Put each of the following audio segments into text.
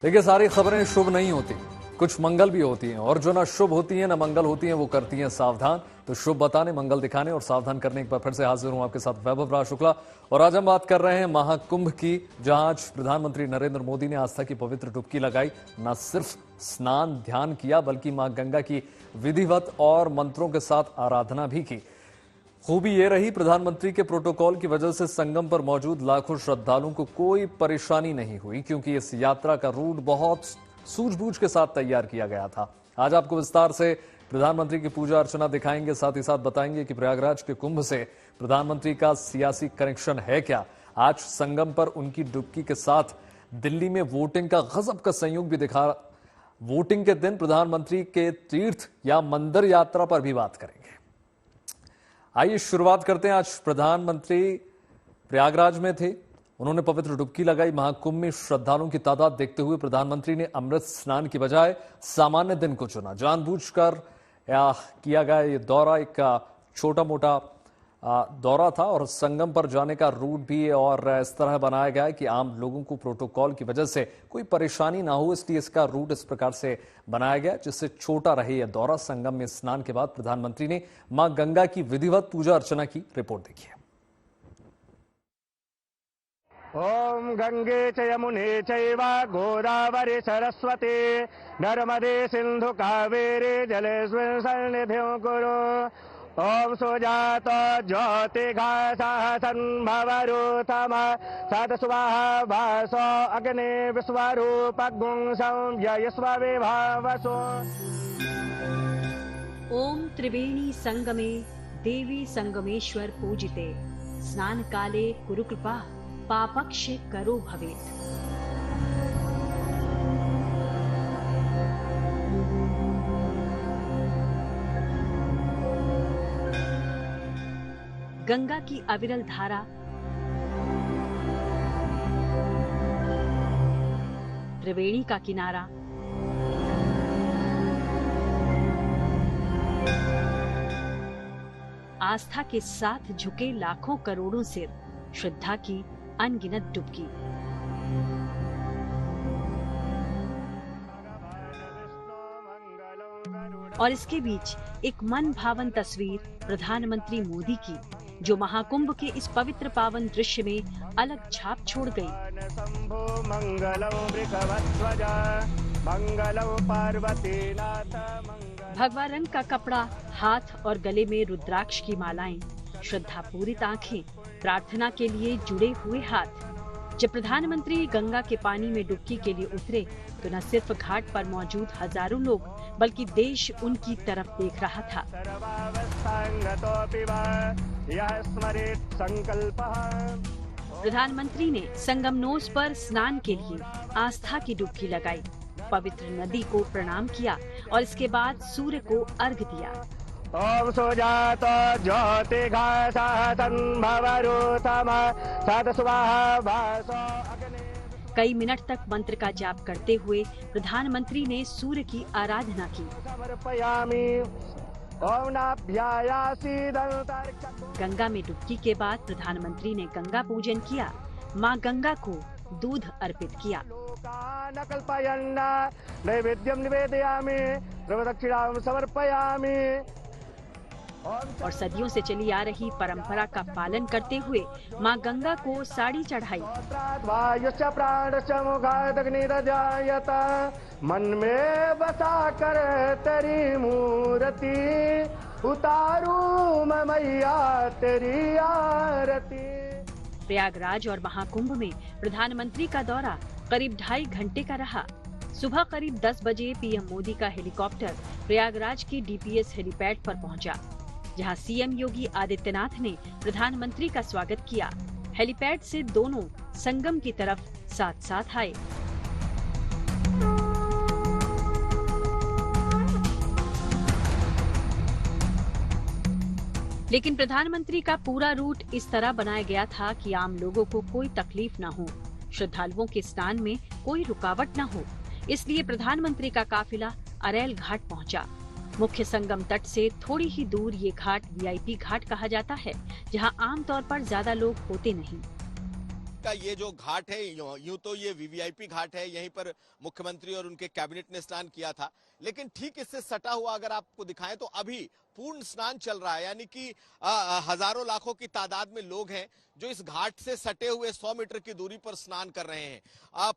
देखिए, सारी खबरें शुभ नहीं होती, कुछ मंगल भी होती हैं और जो ना शुभ होती हैं ना मंगल होती हैं वो करती हैं सावधान। तो शुभ बताने, मंगल दिखाने और सावधान करने एक बार फिर से हाजिर हूं आपके साथ वैभव राज शुक्ला। और आज हम बात कर रहे हैं महाकुंभ की, जहां आज प्रधानमंत्री नरेंद्र मोदी ने आस्था की पवित्र डुबकी लगाई। न सिर्फ स्नान ध्यान किया बल्कि मां गंगा की विधिवत और मंत्रों के साथ आराधना भी की। खूबी ये रही, प्रधानमंत्री के प्रोटोकॉल की वजह से संगम पर मौजूद लाखों श्रद्धालुओं को कोई परेशानी नहीं हुई, क्योंकि इस यात्रा का रूट बहुत सूझबूझ के साथ तैयार किया गया था। आज आपको विस्तार से प्रधानमंत्री की पूजा अर्चना दिखाएंगे, साथ ही साथ बताएंगे कि प्रयागराज के कुंभ से प्रधानमंत्री का सियासी कनेक्शन है क्या। आज संगम पर उनकी डुबकी के साथ दिल्ली में वोटिंग का गजब का संयोग भी दिखा। वोटिंग के दिन प्रधानमंत्री के तीर्थ या मंदिर यात्रा पर भी बात करेंगे। आइए शुरुआत करते हैं। आज प्रधानमंत्री प्रयागराज में थे, उन्होंने पवित्र डुबकी लगाई। महाकुंभ में श्रद्धालुओं की तादाद देखते हुए प्रधानमंत्री ने अमृत स्नान की बजाय सामान्य दिन को चुना। जानबूझकर किया गया ये दौरा एक छोटा मोटा दौरा था और संगम पर जाने का रूट भी और इस तरह बनाया गया है कि आम लोगों को प्रोटोकॉल की वजह से कोई परेशानी ना हो, इसलिए इसका रूट इस प्रकार से बनाया गया जिससे छोटा रहे यह दौरा। संगम में स्नान के बाद प्रधानमंत्री ने मां गंगा की विधिवत पूजा अर्चना की। रिपोर्ट देखिए। ओम गंगे च यमुने चैव गोदावरी सरस्वती नर्मदे सिंधु कावेरी जलेस्मिन् सन्निधिं कुरु। ओम सुजात ज्योतिघासः सन्भवरूथम सतस्वाहा भासो अग्ने विश्वरूपगुं संयस्व विभावसो। ओम त्रिवेणी संगमे देवी संगमेश्वर पूजिते स्नान काले कुरु कृपा पापक्षे करो भवेत्। गंगा की अविरल धारा त्रिवेणी का किनारा आस्था के साथ झुके लाखों करोड़ों सिर, श्रद्धा की अनगिनत डुबकी। और इसके बीच एक मन भावन तस्वीर प्रधानमंत्री मोदी की, जो महाकुंभ के इस पवित्र पावन दृश्य में अलग छाप छोड़ गई। भगवा रंग का कपड़ा, हाथ और गले में रुद्राक्ष की मालाएं, श्रद्धा पूरित आंखें, प्रार्थना के लिए जुड़े हुए हाथ। जब प्रधानमंत्री गंगा के पानी में डुबकी के लिए उतरे तो न सिर्फ घाट पर मौजूद हजारों लोग बल्कि देश उनकी तरफ देख रहा था। प्रधानमंत्री ने संगमनोस पर स्नान के लिए आस्था की डुबकी लगाई, पवित्र नदी को प्रणाम किया और इसके बाद सूर्य को अर्घ दिया। ओम सुजात ज्योतिघासः सन्भवरूथम सतस्वाहा भासो अग्ने। कई मिनट तक मंत्र का जाप करते हुए प्रधानमंत्री ने सूर्य की आराधना की। गंगा में डुबकी के बाद प्रधानमंत्री ने गंगा पूजन किया, मां गंगा को दूध अर्पित किया। नैवेद्यं निवेदयामि प्रदक्षिणां समर्पयामि। और सदियों से चली आ रही परंपरा का पालन करते हुए मां गंगा को साड़ी चढ़ाई। मन में बसा कर तेरी मूर्ति उतारूं मैं मैया तेरी आरती। प्रयागराज और महाकुंभ में प्रधानमंत्री का दौरा करीब 2.5 घंटे का रहा। सुबह करीब 10 बजे पीएम मोदी का हेलीकॉप्टर प्रयागराज के डीपीएस हेलीपैड पर पहुंचा, जहां सीएम योगी आदित्यनाथ ने प्रधानमंत्री का स्वागत किया। हेलीपैड से दोनों संगम की तरफ साथ साथ आए। लेकिन प्रधानमंत्री का पूरा रूट इस तरह बनाया गया था कि आम लोगों को कोई तकलीफ न हो, श्रद्धालुओं के स्नान में कोई रुकावट न हो। इसलिए प्रधानमंत्री का काफिला अरैल घाट पहुंचा। मुख्य संगम तट से थोड़ी ही दूर ये घाट वीआईपी घाट कहा जाता है, जहां आमतौर पर ज्यादा लोग होते नहीं। का ये जो घाट है, यूं तो ये वीवीआईपी घाट है, यहीं पर मुख्यमंत्री और उनके कैबिनेट ने स्नान किया था, लेकिन ठीक इससे सटा हुआ अगर आपको दिखाएं तो अभी पूर्ण स्नान चल रहा है। यानी कि हजारों लाखों की तादाद में लोग हैं जो इस घाट से सटे हुए 100 मीटर की दूरी पर स्नान कर रहे हैं।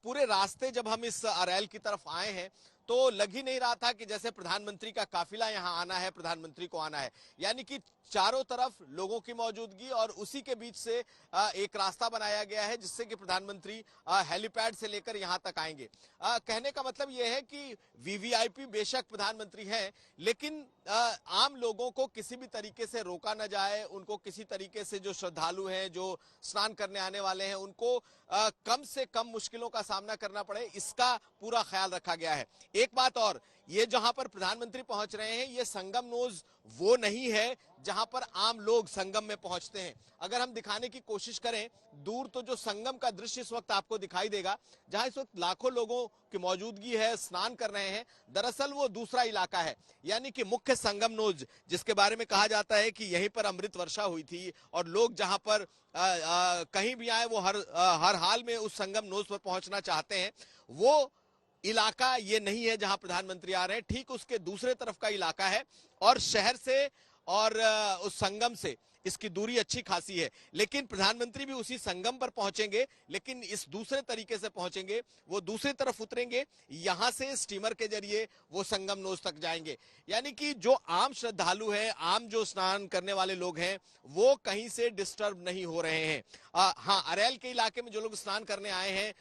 पूरे रास्ते जब हम इस अरैल की तरफ आए हैं तो लग ही नहीं रहा था कि जैसे प्रधानमंत्री का काफिला यहाँ आना है, प्रधानमंत्री को आना है। यानी कि चारों तरफ लोगों की मौजूदगी और उसी के बीच से एक रास्ता बनाया गया है जिससे कि प्रधानमंत्री हेलीपैड से लेकर यहाँ तक आएंगे। कहने का मतलब यह है कि वीवीआईपी बेशक प्रधानमंत्री हैं, लेकिन आम लोगों को किसी भी तरीके से रोका न जाए, उनको किसी तरीके से जो श्रद्धालु हैं, जो स्नान करने आने वाले हैं, उनको कम से कम मुश्किलों का सामना करना पड़े, इसका पूरा ख्याल रखा गया है। एक बात और, ये जहां पर प्रधानमंत्री पहुंच रहे हैं, ये संगम नोज वो नहीं है जहां पर आम लोग संगम में पहुंचते हैं। अगर हम दिखाने की कोशिश करें दूर, तो जो संगम का दृश्य इस वक्त आपको दिखाई देगा, जहां इस वक्त लाखों लोगों की मौजूदगी है, स्नान कर रहे हैं, दरअसल वो दूसरा इलाका है। यानी कि मुख्य संगम नोज, जिसके बारे में कहा जाता है कि यहीं पर अमृत वर्षा हुई थी और लोग जहां पर कहीं भी आए वो हर हाल में उस संगम नोज पर पहुंचना चाहते हैं, वो इलाका ये नहीं है जहां प्रधानमंत्री आ रहे हैं। ठीक उसके दूसरे तरफ का इलाका है और शहर से और उस संगम से इसकी दूरी अच्छी खासी है, लेकिन प्रधानमंत्री भी उसी संगम पर पहुंचेंगे, लेकिन इस दूसरे तरीके से पहुंचेंगे। वो दूसरी तरफ उतरेंगे, यहां से स्टीमर के जरिए वो संगम नोज तक जाएंगे। यानी कि जो आम श्रद्धालु हैं, आम जो स्नान करने वाले लोग हैं, वो कहीं से डिस्टर्ब नहीं हो रहे हैं। हाँ, अरैल के इलाके में जो लोग स्नान करने आए हैं,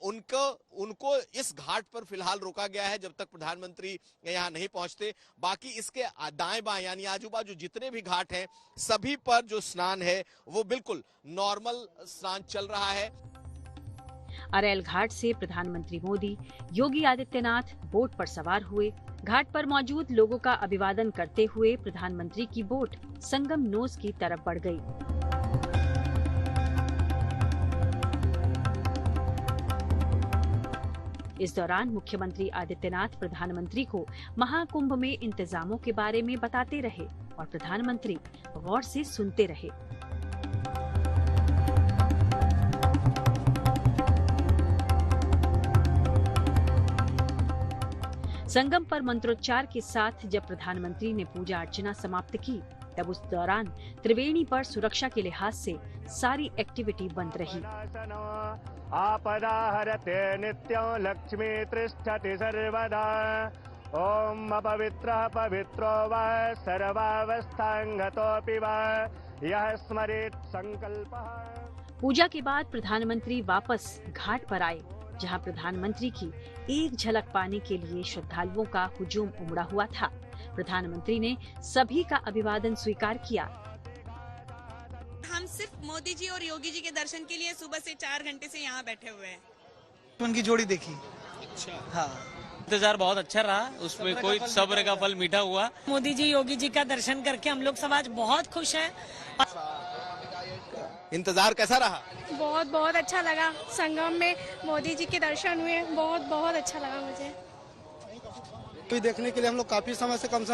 उनको इस घाट पर फिलहाल रोका गया है जब तक प्रधानमंत्री यहाँ नहीं पहुंचते। बाकी इसके दाएं बाएं यानी आजू बाजू जितने भी घाट हैं, सभी पर जो स्नान है वो बिल्कुल नॉर्मल स्नान चल रहा है। अरैल घाट से प्रधानमंत्री मोदी, योगी आदित्यनाथ बोट पर सवार हुए। घाट पर मौजूद लोगों का अभिवादन करते हुए प्रधानमंत्री की बोट संगम नोज की तरफ बढ़ गई। इस दौरान मुख्यमंत्री आदित्यनाथ प्रधानमंत्री को महाकुंभ में इंतजामों के बारे में बताते रहे और प्रधानमंत्री गौर से सुनते रहे। संगम पर मंत्रोच्चार के साथ जब प्रधानमंत्री ने पूजा अर्चना समाप्त की, तब उस दौरान त्रिवेणी पर सुरक्षा के लिहाज से सारी एक्टिविटी बंद रही। आपदा हरते नित्यं लक्ष्मी तिष्ठति सर्वदा। ओम अपवित्रः पवित्रो वा सर्वावस्थांगतोऽपि वा यः स्मरेत् संकल्पः। पूजा के बाद प्रधानमंत्री वापस घाट पर आए, जहां प्रधानमंत्री की एक झलक पाने के लिए श्रद्धालुओं का हुजूम उमड़ा हुआ था। प्रधानमंत्री ने सभी का अभिवादन स्वीकार किया। हम सिर्फ मोदी जी और योगी जी के दर्शन के लिए सुबह से 4 घंटे से यहाँ बैठे हुए हैं। उनकी जोड़ी देखी। अच्छा, हाँ, इंतजार बहुत अच्छा रहा, उसमें कोई सब्र का फल मीठा हुआ। मोदी जी योगी जी का दर्शन करके हम लोग सब आज बहुत खुश हैं। इंतजार कैसा रहा? बहुत बहुत अच्छा लगा। संगम में मोदी जी के दर्शन हुए, बहुत बहुत अच्छा लगा मुझे। तो देखने के लिए हम लोग काफी समय से, कम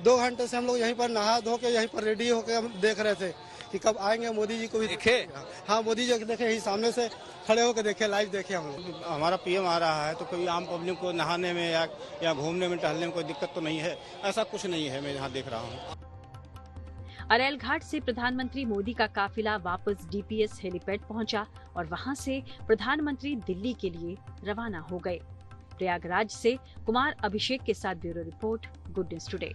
2 घंटे से हम लोग यहीं पर नहा धो के यहीं पर रेडी होकर हम देख रहे थे कि कब आएंगे मोदी जी को भी देखे। हाँ, मोदी जी को देखे, यही सामने से खड़े होकर देखे, लाइव देखे हम लोग। हमारा पीएम आ रहा है तो कोई आम पब्लिक को नहाने में या घूमने में टहलने में कोई दिक्कत तो नहीं है, ऐसा कुछ नहीं है। मैं यहाँ देख रहा हूँ। अरैल घाट से प्रधानमंत्री मोदी का काफिला वापस डीपीएस हेलीपैड पहुंचा और वहां से प्रधानमंत्री दिल्ली के लिए रवाना हो गए। प्रयागराज से कुमार अभिषेक के साथ bureau report, good news today.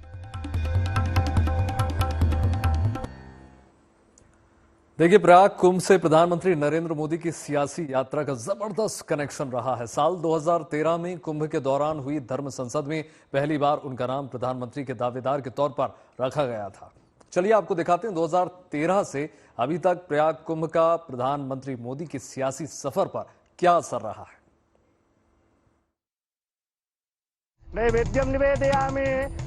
देखिए, प्रयाग कुंभ से प्रधानमंत्री नरेंद्र मोदी की सियासी यात्रा का जबरदस्त कनेक्शन रहा है। साल 2013 में कुंभ के दौरान हुई धर्म संसद में पहली बार उनका नाम प्रधानमंत्री के दावेदार के तौर पर रखा गया था। चलिए आपको दिखाते हैं 2013 से अभी तक प्रयाग कुंभ का प्रधानमंत्री मोदी के सियासी सफर पर क्या असर रहा है। नैवेद्यं निवेदयामि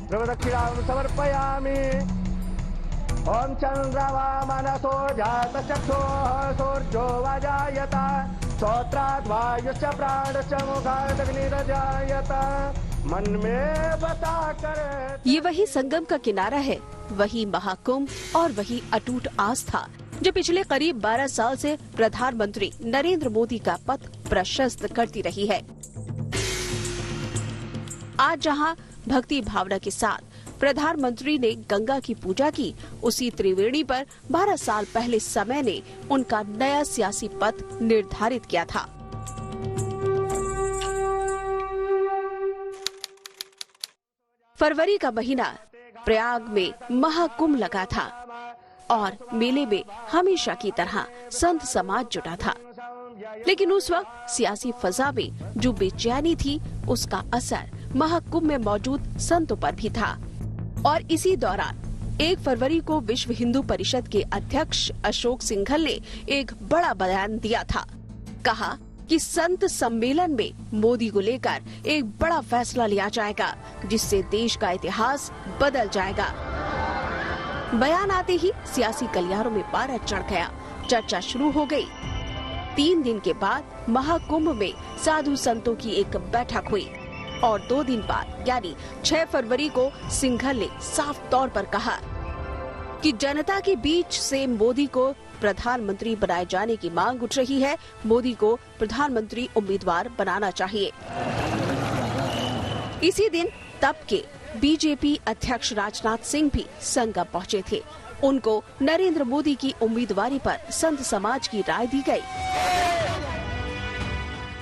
प्रदक्षिणां समर्पयामि। ओम चंद्रमा मनसो जातचक्षुः सूर्यो वाजायत श्रोत्रात् वायुश्च प्राणश्च मुखात् अग्निर्जायत। मन में बसा कर। ये वही संगम का किनारा है, वही महाकुंभ और वही अटूट आस्था जो पिछले करीब 12 साल से प्रधानमंत्री नरेंद्र मोदी का पथ प्रशस्त करती रही है। आज जहां भक्ति भावना के साथ प्रधानमंत्री ने गंगा की पूजा की, उसी त्रिवेणी पर 12 साल पहले समय ने उनका नया सियासी पथ निर्धारित किया था। फरवरी का महीना प्रयाग में महाकुंभ लगा था और मेले में हमेशा की तरह संत समाज जुटा था। लेकिन उस वक्त सियासी फजा में जो बेचैनी थी, उसका असर महाकुंभ में मौजूद संतों पर भी था। और इसी दौरान 1 फरवरी को विश्व हिंदू परिषद के अध्यक्ष अशोक सिंघल ने एक बड़ा बयान दिया था। कहा कि संत सम्मेलन में मोदी को लेकर एक बड़ा फैसला लिया जाएगा, जिससे देश का इतिहास बदल जाएगा। बयान आते ही सियासी गलियारों में पारा चढ़ गया, चर्चा शुरू हो गई। 3 दिन के बाद महाकुंभ में साधु संतों की एक बैठक हुई और 2 दिन बाद यानी 6 फरवरी को सिंघल ने साफ तौर पर कहा कि जनता के बीच से मोदी को प्रधानमंत्री बनाए जाने की मांग उठ रही है। मोदी को प्रधानमंत्री उम्मीदवार बनाना चाहिए। इसी दिन तब के बीजेपी अध्यक्ष राजनाथ सिंह भी संगम पहुंचे थे। उनको नरेंद्र मोदी की उम्मीदवारी पर संत समाज की राय दी गई।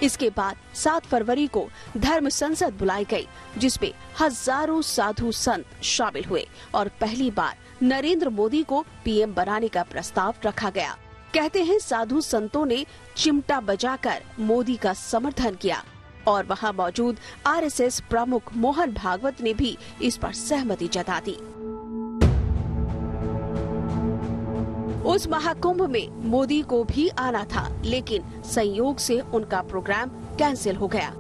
इसके बाद 7 फरवरी को धर्म संसद बुलाई गई, जिसमें हजारों साधु संत शामिल हुए और पहली बार नरेंद्र मोदी को पीएम बनाने का प्रस्ताव रखा गया। कहते हैं साधु संतों ने चिमटा बजाकर मोदी का समर्थन किया और वहां मौजूद आरएसएस प्रमुख मोहन भागवत ने भी इस पर सहमति जता दी। उस महाकुंभ में मोदी को भी आना था, लेकिन संयोग से उनका प्रोग्राम कैंसिल हो गया।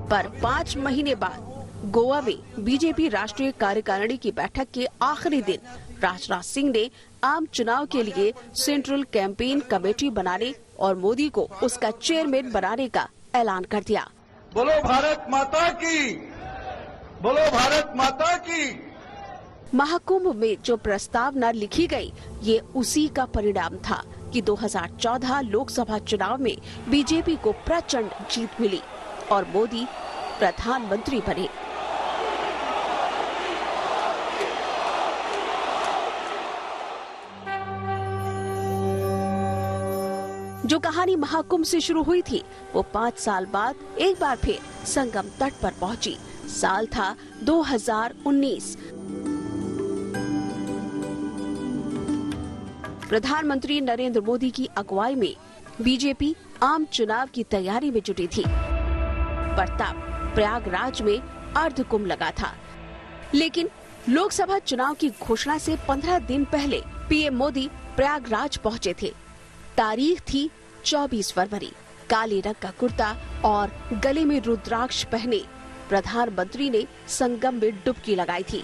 पर 5 महीने बाद गोवा में बीजेपी राष्ट्रीय कार्यकारिणी की बैठक के आखिरी दिन राजनाथ सिंह ने आम चुनाव के लिए सेंट्रल कैंपेन कमेटी बनाने और मोदी को उसका चेयरमैन बनाने का ऐलान कर दिया। बोलो भारत माता की, बोलो भारत माता की। महाकुंभ में जो प्रस्तावना लिखी गई, ये उसी का परिणाम था कि 2014 लोकसभा चुनाव में बीजेपी को प्रचंड जीत मिली और मोदी प्रधानमंत्री बने। जो कहानी महाकुंभ से शुरू हुई थी, वो 5 साल बाद एक बार फिर संगम तट पर पहुंची। साल था 2019। प्रधानमंत्री नरेंद्र मोदी की अगुवाई में बीजेपी आम चुनाव की तैयारी में जुटी थी। पर तब प्रयागराज में अर्धकुंभ लगा था। लेकिन लोकसभा चुनाव की घोषणा से 15 दिन पहले पीएम मोदी प्रयागराज पहुंचे थे। तारीख थी 24 फरवरी। काले रंग का कुर्ता और गले में रुद्राक्ष पहने प्रधानमंत्री ने संगम में डुबकी लगाई थी।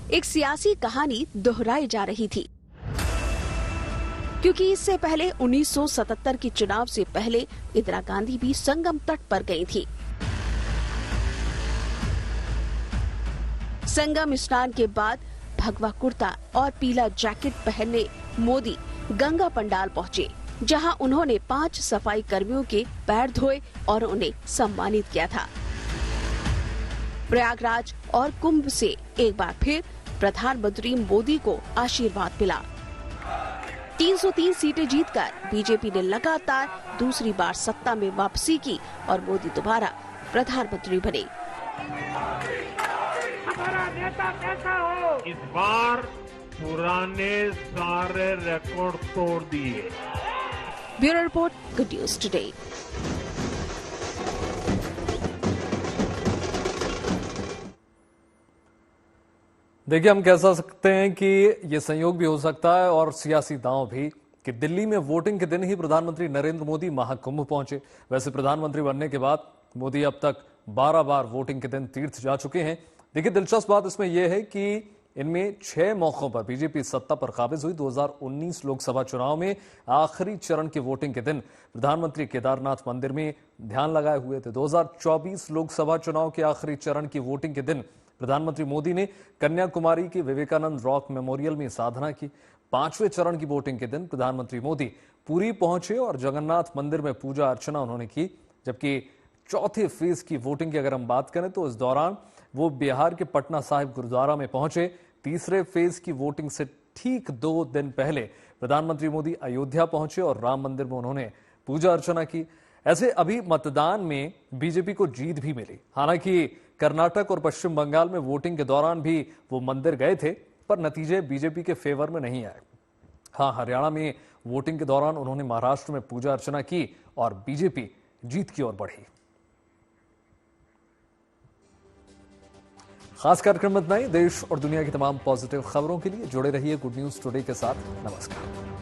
एक सियासी कहानी दोहराई जा रही थी, क्योंकि इससे पहले 1977 के चुनाव से पहले इंदिरा गांधी भी संगम तट पर गई थी। संगम स्नान के बाद भगवा कुर्ता और पीला जैकेट पहने मोदी गंगा पंडाल पहुंचे, जहां उन्होंने 5 सफाई कर्मियों के पैर धोए और उन्हें सम्मानित किया था। प्रयागराज और कुंभ से एक बार फिर प्रधानमंत्री मोदी को आशीर्वाद मिला। 303 सीटें जीतकर बीजेपी ने लगातार दूसरी बार सत्ता में वापसी की और मोदी दोबारा प्रधानमंत्री बने। हमारा नेता कैसा हो? इस बार पुराने सारे रिकॉर्ड तोड़ दिए। Bureau report, good news today. देखिए, हम कह सकते हैं कि ये संयोग भी हो सकता है और सियासी दांव भी कि दिल्ली में वोटिंग के दिन ही प्रधानमंत्री नरेंद्र मोदी महाकुंभ पहुंचे। वैसे प्रधानमंत्री बनने के बाद मोदी अब तक 12 बार वोटिंग के दिन तीर्थ जा चुके हैं। देखिए, दिलचस्प बात इसमें यह है कि इनमें 6 मौकों पर बीजेपी सत्ता पर काबिज हुई। 2019 लोकसभा चुनाव में आखिरी चरण की वोटिंग के दिन प्रधानमंत्री केदारनाथ मंदिर में ध्यान लगाए हुए थे। 2024 लोकसभा चुनाव के आखिरी चरण की वोटिंग के दिन प्रधानमंत्री मोदी ने कन्याकुमारी के विवेकानंद रॉक मेमोरियल में साधना की। 5वें चरण की वोटिंग के दिन प्रधानमंत्री मोदी पुरी पहुंचे और जगन्नाथ मंदिर में पूजा अर्चना उन्होंने की। जबकि चौथे फेज की वोटिंग की अगर हम बात करें तो इस दौरान वो बिहार के पटना साहिब गुरुद्वारा में पहुंचे। तीसरे फेज की वोटिंग से ठीक 2 दिन पहले प्रधानमंत्री मोदी अयोध्या पहुंचे और राम मंदिर में उन्होंने पूजा अर्चना की। ऐसे अभी मतदान में बीजेपी को जीत भी मिली। हालांकि कर्नाटक और पश्चिम बंगाल में वोटिंग के दौरान भी वो मंदिर गए थे, पर नतीजे बीजेपी के फेवर में नहीं आए। हाँ, हरियाणा में वोटिंग के दौरान उन्होंने महाराष्ट्र में पूजा अर्चना की और बीजेपी जीत की ओर बढ़ी। खास कार्यक्रम में इतना ही। देश और दुनिया की तमाम पॉजिटिव खबरों के लिए जुड़े रहिए गुड न्यूज टुडे के साथ। नमस्कार।